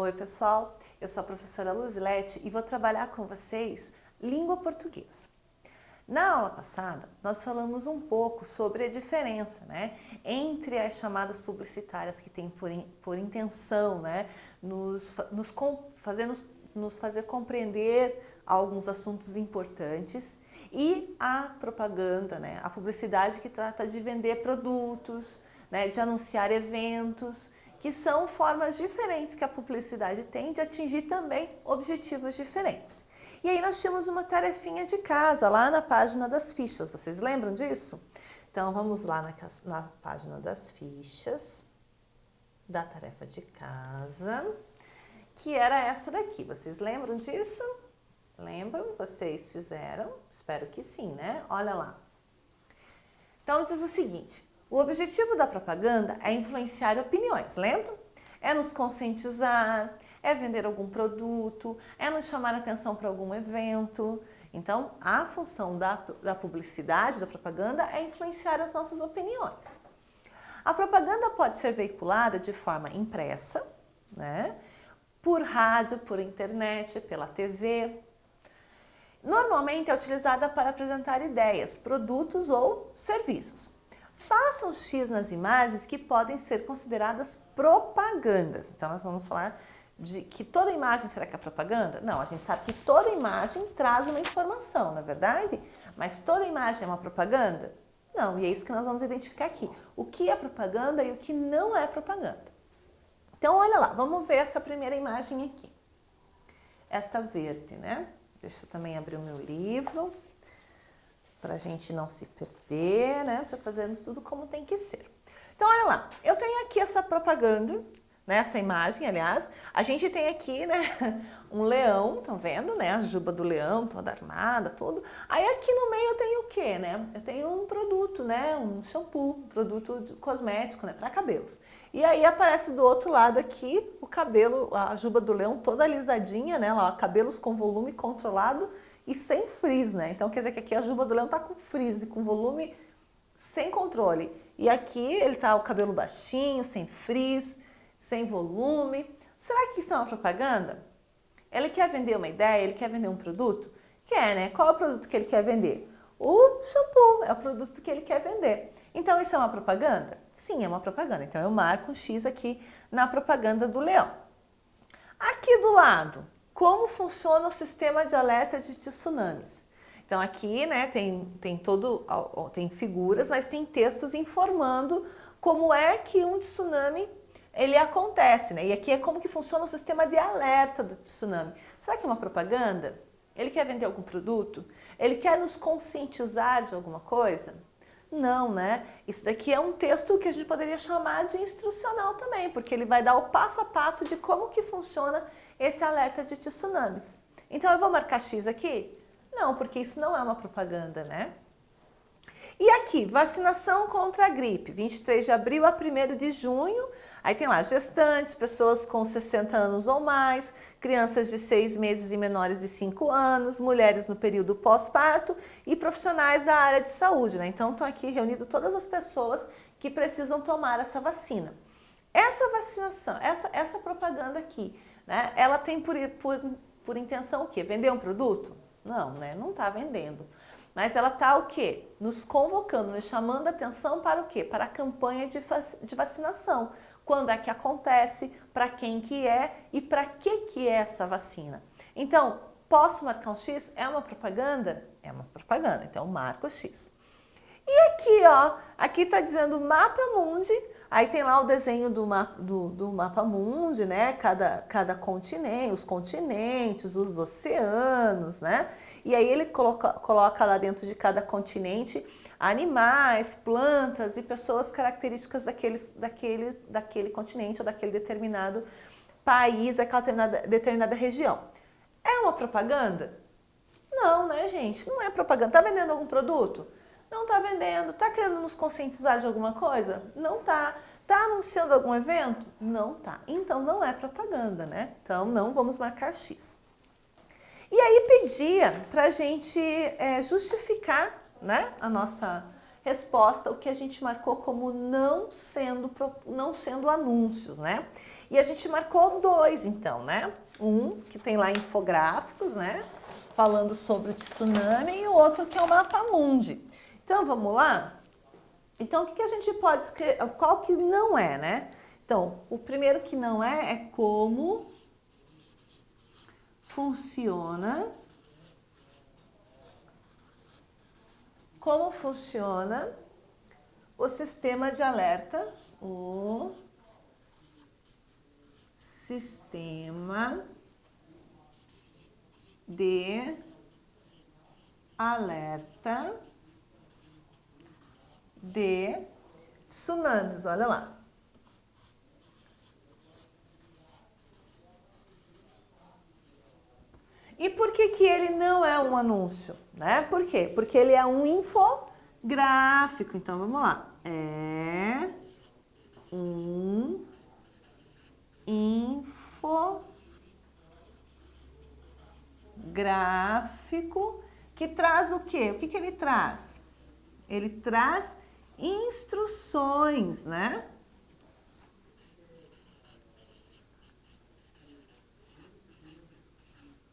Oi pessoal, eu sou a professora Luzilete e vou trabalhar com vocês língua portuguesa. Na aula passada, nós falamos um pouco sobre a diferença, entre as chamadas publicitárias que têm por intenção, nos fazer compreender alguns assuntos importantes, e a propaganda, a publicidade que trata de vender produtos, de anunciar eventos, que são formas diferentes que a publicidade tem de atingir também objetivos diferentes. E aí nós tínhamos uma tarefinha de casa lá na página das fichas, vocês lembram disso? Então vamos lá na página das fichas, da tarefa de casa, que era essa daqui. Vocês lembram disso? Lembram? Vocês fizeram? Espero que sim, né? Olha lá. Então diz o seguinte: o objetivo da propaganda é influenciar opiniões, lembram? É nos conscientizar, é vender algum produto, é nos chamar a atenção para algum evento. Então, a função da publicidade, da propaganda, é influenciar as nossas opiniões. A propaganda pode ser veiculada de forma impressa, por rádio, por internet, pela TV. Normalmente é utilizada para apresentar ideias, produtos ou serviços. Faça um X nas imagens que podem ser consideradas propagandas. Então, nós vamos falar de que toda imagem será que é propaganda? Não, a gente sabe que toda imagem traz uma informação, não é verdade? Mas toda imagem é uma propaganda? Não, e é isso que nós vamos identificar aqui. O que é propaganda e o que não é propaganda. Então, olha lá, vamos ver essa primeira imagem aqui. Esta verde, Deixa eu também abrir o meu livro, para a gente não se perder, para fazermos tudo como tem que ser. Então, olha lá, eu tenho aqui essa propaganda, essa imagem, aliás. A gente tem aqui, um leão, estão vendo, a juba do leão toda armada, tudo. Aí aqui no meio eu tenho o quê, Eu tenho um produto, um shampoo, um produto cosmético, para cabelos. E aí aparece do outro lado aqui o cabelo, a juba do leão toda alisadinha, cabelos com volume controlado e sem frizz, Então quer dizer que aqui a juba do leão tá com frizz, com volume sem controle. E aqui ele tá o cabelo baixinho, sem frizz, sem volume. Será que isso é uma propaganda? Ele quer vender uma ideia, ele quer vender um produto? Quer, Qual é o produto que ele quer vender? O shampoo é o produto que ele quer vender. Então isso é uma propaganda? Sim, é uma propaganda. Então eu marco um X aqui na propaganda do leão. Aqui do lado, como funciona o sistema de alerta de tsunamis? Então aqui, tem figuras, mas tem textos informando como é que um tsunami ele acontece, E aqui é como que funciona o sistema de alerta do tsunami. Será que é uma propaganda? Ele quer vender algum produto? Ele quer nos conscientizar de alguma coisa? Não, Isso daqui é um texto que a gente poderia chamar de instrucional também, porque ele vai dar o passo a passo de como que funciona esse alerta de tsunamis. Então eu vou marcar X aqui? Não, porque isso não é uma propaganda, E aqui, vacinação contra a gripe, 23 de abril a 1º de junho. Aí tem lá gestantes, pessoas com 60 anos ou mais, crianças de 6 meses e menores de 5 anos, mulheres no período pós-parto e profissionais da área de saúde, Então estão aqui reunidas todas as pessoas que precisam tomar essa vacina. Essa vacinação, essa propaganda aqui, ela tem por intenção o quê? Vender um produto? Não, Não está vendendo. Mas ela está o quê? Nos convocando, nos chamando a atenção para o quê? Para a campanha de vacinação. Quando é que acontece, para quem que é e para que é essa vacina. Então, posso marcar um X? É uma propaganda? É uma propaganda, então marco X. E aqui, aqui está dizendo Mapa Mundi, aí tem lá o desenho do Mapa Mundi, Cada continente, os continentes, os oceanos, E aí ele coloca lá dentro de cada continente animais, plantas e pessoas características daquele continente ou daquele determinado país, daquela determinada região. É uma propaganda? Não, gente? Não é propaganda. Está vendendo algum produto? Não está vendendo. Está querendo nos conscientizar de alguma coisa? Não está. Está anunciando algum evento? Não está. Então não é propaganda, Então não vamos marcar X. E aí pedia para a gente justificar a nossa resposta, o que a gente marcou como não sendo anúncios, né? E a gente marcou 2, então, né? Um que tem lá infográficos, né? Falando sobre o tsunami, e o outro que é o Mapa Mundi. Então, vamos lá? Então, o que a gente pode escrever? Qual que não é, né? Então, o primeiro que não é como funciona o sistema de alerta, o sistema de alerta de tsunamis, olha lá. E por que que ele não é um anúncio, né? Por quê? Porque ele é um infográfico. Então, vamos lá. É um infográfico que traz o quê? O que que ele traz? Ele traz instruções, né?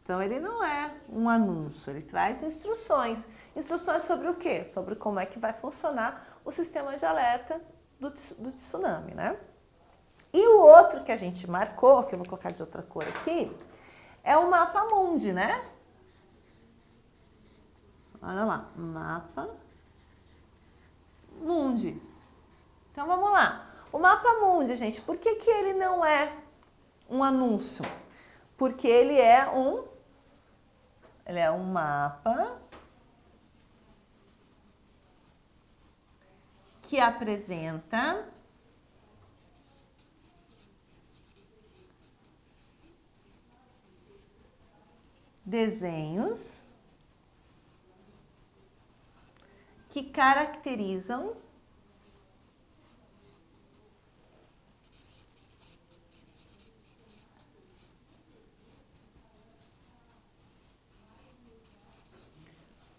Então, ele não é um anúncio, ele traz instruções. Instruções sobre o quê? Sobre como é que vai funcionar o sistema de alerta do tsunami, né? E o outro que a gente marcou, que eu vou colocar de outra cor aqui, é o Mapa Mundi, né? Olha lá, Mapa Mundi. Então, vamos lá. O Mapa Mundi, gente, por que que ele não é um anúncio? Porque ele é um mapa que apresenta desenhos que caracterizam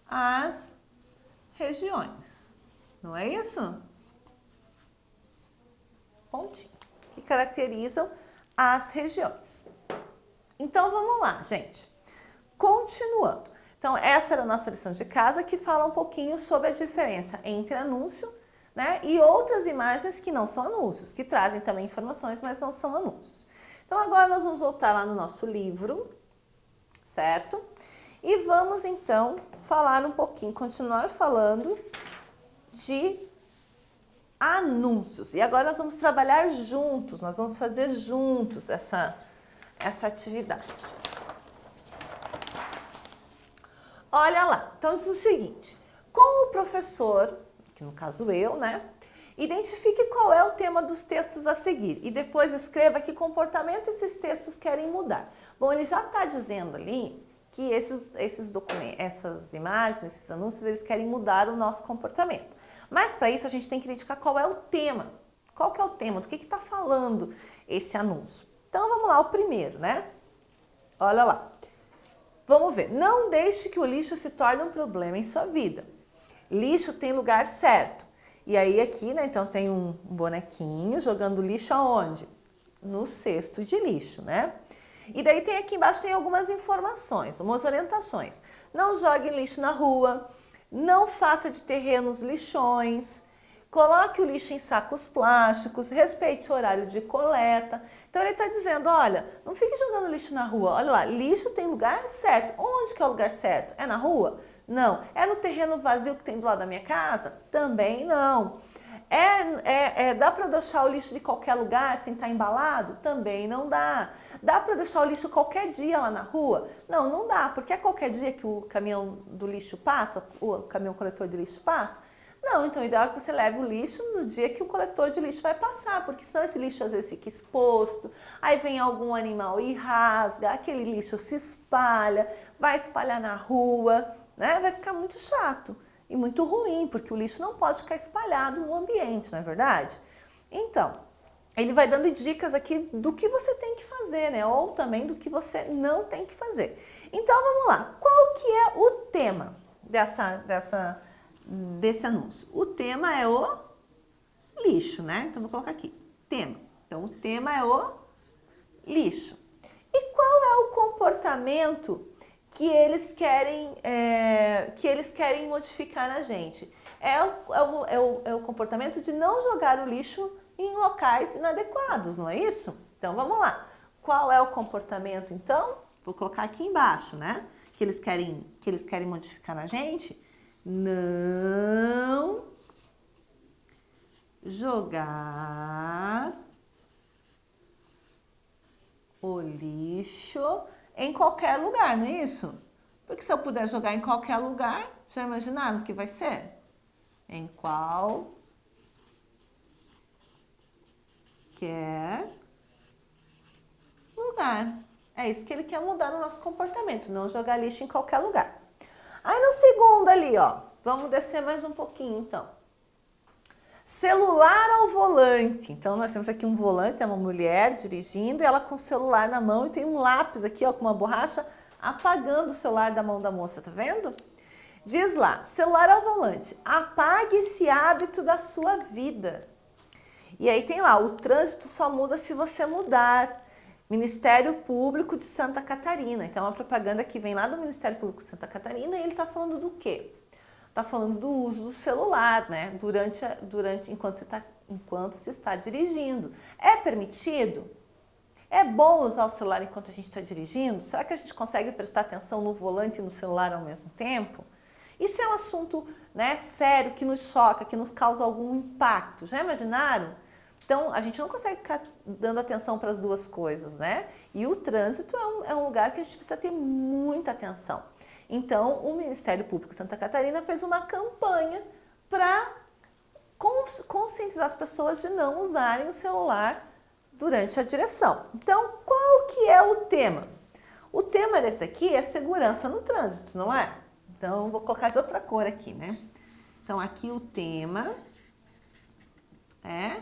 as regiões. Não é isso? Pontinho. Que caracterizam as regiões. Então, vamos lá, gente. Continuando. Então, essa era a nossa lição de casa, que fala um pouquinho sobre a diferença entre anúncio, né, e outras imagens que não são anúncios, que trazem também informações, mas não são anúncios. Então, agora nós vamos voltar lá no nosso livro, certo? E vamos, então, falar um pouquinho, continuar falando de anúncios. E agora nós vamos trabalhar juntos, nós vamos fazer juntos essa atividade. Olha lá, então diz o seguinte: com o professor, que no caso eu, né, identifique qual é o tema dos textos a seguir e depois escreva que comportamento esses textos querem mudar. Bom, ele já está dizendo ali que esses documentos, essas imagens, esses anúncios, eles querem mudar o nosso comportamento. Mas para isso a gente tem que identificar qual é o tema. Qual que é o tema? Do que está falando esse anúncio? Então vamos lá, o primeiro, né? Olha lá. Vamos ver. Não deixe que o lixo se torne um problema em sua vida. Lixo tem lugar certo. E aí aqui, né, então tem um bonequinho jogando lixo aonde? No cesto de lixo, né? E daí tem aqui embaixo tem algumas informações, umas orientações. Não jogue lixo na rua, não faça de terrenos lixões, coloque o lixo em sacos plásticos, respeite o horário de coleta. Então ele está dizendo, olha, não fique jogando lixo na rua. Olha lá, lixo tem lugar certo. Onde que é o lugar certo? É na rua? Não. É no terreno vazio que tem do lado da minha casa? Também não. Dá para deixar o lixo de qualquer lugar sem estar embalado? Também não dá. Dá para deixar o lixo qualquer dia lá na rua? Não, não dá, porque é qualquer dia que o caminhão do lixo passa, o caminhão coletor de lixo passa? Não, então o ideal é que você leve o lixo no dia que o coletor de lixo vai passar, porque senão esse lixo às vezes fica exposto, aí vem algum animal e rasga, aquele lixo se espalha, vai espalhar na rua, né? Vai ficar muito chato e muito ruim, porque o lixo não pode ficar espalhado no ambiente, não é verdade? Então, ele vai dando dicas aqui do que você tem que fazer, né? Ou também do que você não tem que fazer. Então, vamos lá. Qual que é o tema desse anúncio? O tema é o lixo, né? Então, vou colocar aqui, tema. Então, o tema é o lixo. E qual é o comportamento que eles querem modificar na gente? É o comportamento de não jogar o lixo em locais inadequados, não é isso? Então, vamos lá. Qual é o comportamento, então? Vou colocar aqui embaixo, né? Que eles querem modificar na gente. Não jogar o lixo em qualquer lugar, não é isso? Porque se eu puder jogar em qualquer lugar, já imaginaram o que vai ser? Em qualquer lugar. É isso que ele quer mudar no nosso comportamento, não jogar lixo em qualquer lugar. Aí no segundo ali, ó, vamos descer mais um pouquinho então. Celular ao volante. Então, nós temos aqui um volante, é uma mulher dirigindo, e ela com o celular na mão e tem um lápis aqui, ó, com uma borracha, apagando o celular da mão da moça, tá vendo? Diz lá, celular ao volante, apague esse hábito da sua vida. E aí tem lá, o trânsito só muda se você mudar. Ministério Público de Santa Catarina. Então, é uma propaganda que vem lá do Ministério Público de Santa Catarina e ele está falando do quê? Está falando do uso do celular, né? Enquanto se está dirigindo. É permitido? É bom usar o celular enquanto a gente está dirigindo? Será que a gente consegue prestar atenção no volante e no celular ao mesmo tempo? Isso é um assunto, né, sério, que nos choca, que nos causa algum impacto. Já imaginaram? Então, a gente não consegue ficar dando atenção para as duas coisas, né? E o trânsito é um lugar que a gente precisa ter muita atenção. Então, o Ministério Público de Santa Catarina fez uma campanha para conscientizar as pessoas de não usarem o celular durante a direção. Então, qual que é o tema? O tema desse aqui é segurança no trânsito, não é? Então, vou colocar de outra cor aqui, né? Então, aqui o tema é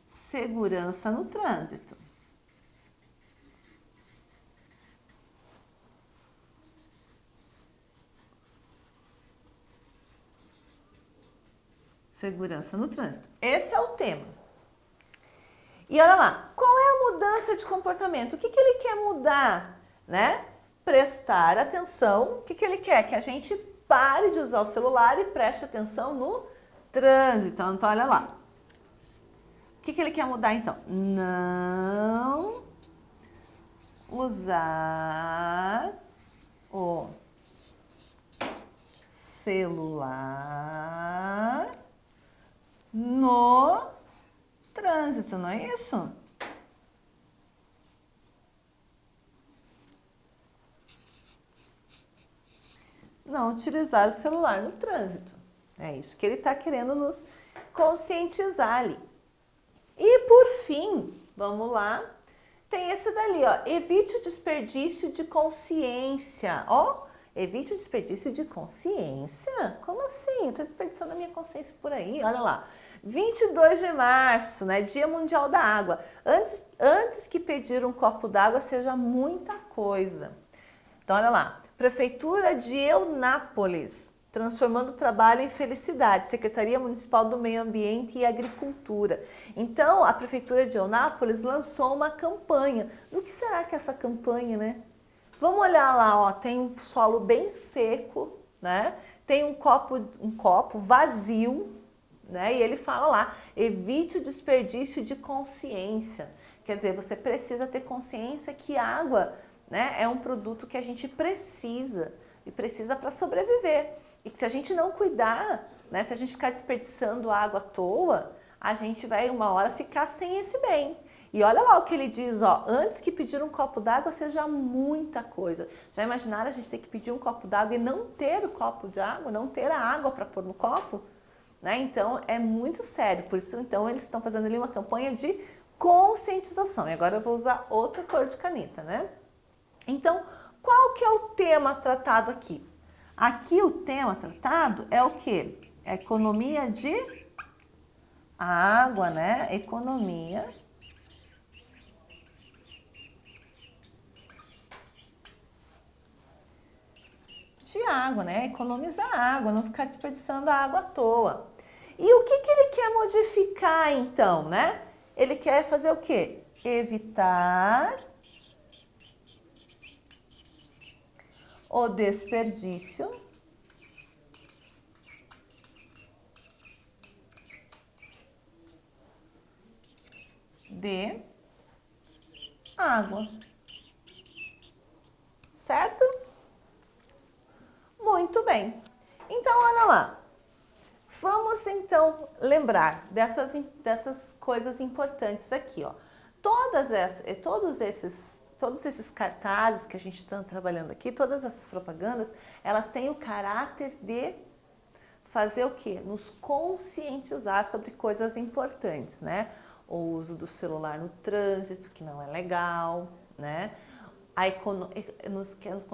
segurança no trânsito. Segurança no trânsito. Esse é o tema. E olha lá, qual é a mudança de comportamento? O que ele quer mudar, né? Prestar atenção. O que ele quer? Que a gente pare de usar o celular e preste atenção no trânsito. Então, olha lá. O que ele quer mudar, então? Não usar o celular no trânsito, não é isso? Não utilizar o celular no trânsito. É isso que ele está querendo nos conscientizar ali. E por fim, vamos lá, tem esse dali, ó, evite o desperdício de consciência, ó, evite o desperdício de consciência? Como assim? Eu estou desperdiçando a minha consciência por aí, olha lá. 22 de março, né, Dia Mundial da Água. Antes que pedir um copo d'água seja muita coisa. Então, olha lá, Prefeitura de Eunápolis, transformando o trabalho em felicidade, Secretaria Municipal do Meio Ambiente e Agricultura. Então, a Prefeitura de Eunápolis lançou uma campanha. Do que será que é essa campanha, né? Vamos olhar lá, ó, tem um solo bem seco, né? Tem um copo vazio, né? E ele fala lá, evite o desperdício de consciência. Quer dizer, você precisa ter consciência que água, né, é um produto que a gente precisa e precisa para sobreviver. E que se a gente não cuidar, né, se a gente ficar desperdiçando água à toa, a gente vai uma hora ficar sem esse bem. E olha lá o que ele diz, ó, antes que pedir um copo d'água seja muita coisa. Já imaginaram a gente ter que pedir um copo d'água e não ter o copo de água, não ter a água para pôr no copo? Né? Então é muito sério, por isso então eles estão fazendo ali uma campanha de conscientização. E agora eu vou usar outra cor de caneta, né? Então, qual que é o tema tratado aqui? Aqui o tema tratado é o quê? É economia de água, né? Economia de água, né? Economizar água, não ficar desperdiçando a água à toa. E o que ele quer modificar então, né? Ele quer fazer o quê? Evitar o desperdício de água. Certo? Muito bem. Então, olha lá. Vamos então lembrar dessas coisas importantes aqui, ó. Todos esses cartazes que a gente está trabalhando aqui, todas essas propagandas, elas têm o caráter de fazer o quê? Nos conscientizar sobre coisas importantes, né? O uso do celular no trânsito, que não é legal, né? Nos quer nos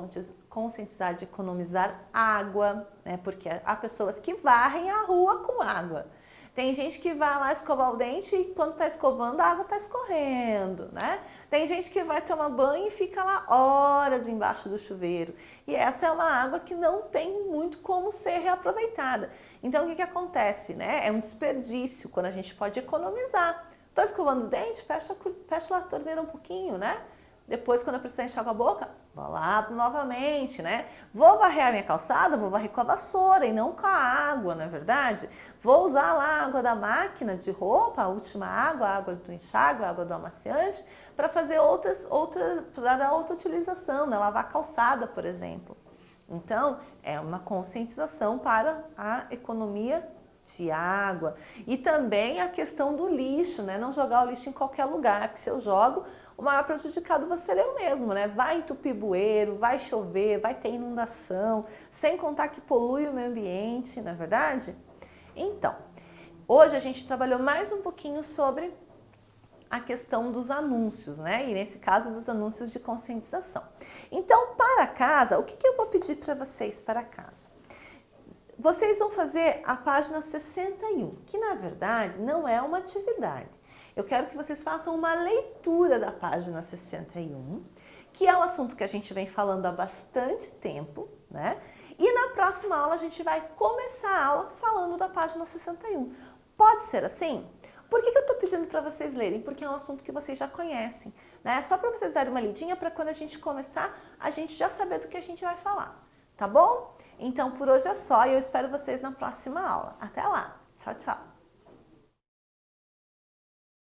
conscientizar de economizar água, né? Porque há pessoas que varrem a rua com água. Tem gente que vai lá escovar o dente e quando está escovando a água está escorrendo, né? Tem gente que vai tomar banho e fica lá horas embaixo do chuveiro. E essa é uma água que não tem muito como ser reaproveitada. Então o que acontece, né? É um desperdício quando a gente pode economizar. Estou escovando os dentes, fecha a torneira um pouquinho, né? Depois, quando eu precisar enxaguar a boca, vou lá novamente, né? Vou varrer a minha calçada, vou varrer com a vassoura e não com a água, não é verdade? Vou usar lá a água da máquina de roupa, a última água, a água do enxágue, a água do amaciante, para fazer para dar outra utilização, né? Lavar a calçada, por exemplo. Então, é uma conscientização para a economia de água. E também a questão do lixo, né? Não jogar o lixo em qualquer lugar, porque se eu jogo, o maior prejudicado você é eu mesmo, né? Vai entupir bueiro, vai chover, vai ter inundação, sem contar que polui o meio ambiente, não é verdade? Então, hoje a gente trabalhou mais um pouquinho sobre a questão dos anúncios, né? E nesse caso dos anúncios de conscientização. Então, para casa, o que eu vou pedir para vocês para casa? Vocês vão fazer a página 61, que na verdade não é uma atividade. Eu quero que vocês façam uma leitura da página 61, que é um assunto que a gente vem falando há bastante tempo, né? E na próxima aula a gente vai começar a aula falando da página 61. Pode ser assim? Por que eu estou pedindo para vocês lerem? Porque é um assunto que vocês já conhecem, né? Só para vocês darem uma lidinha para quando a gente começar, a gente já saber do que a gente vai falar, tá bom? Então por hoje é só e eu espero vocês na próxima aula. Até lá! Tchau, tchau!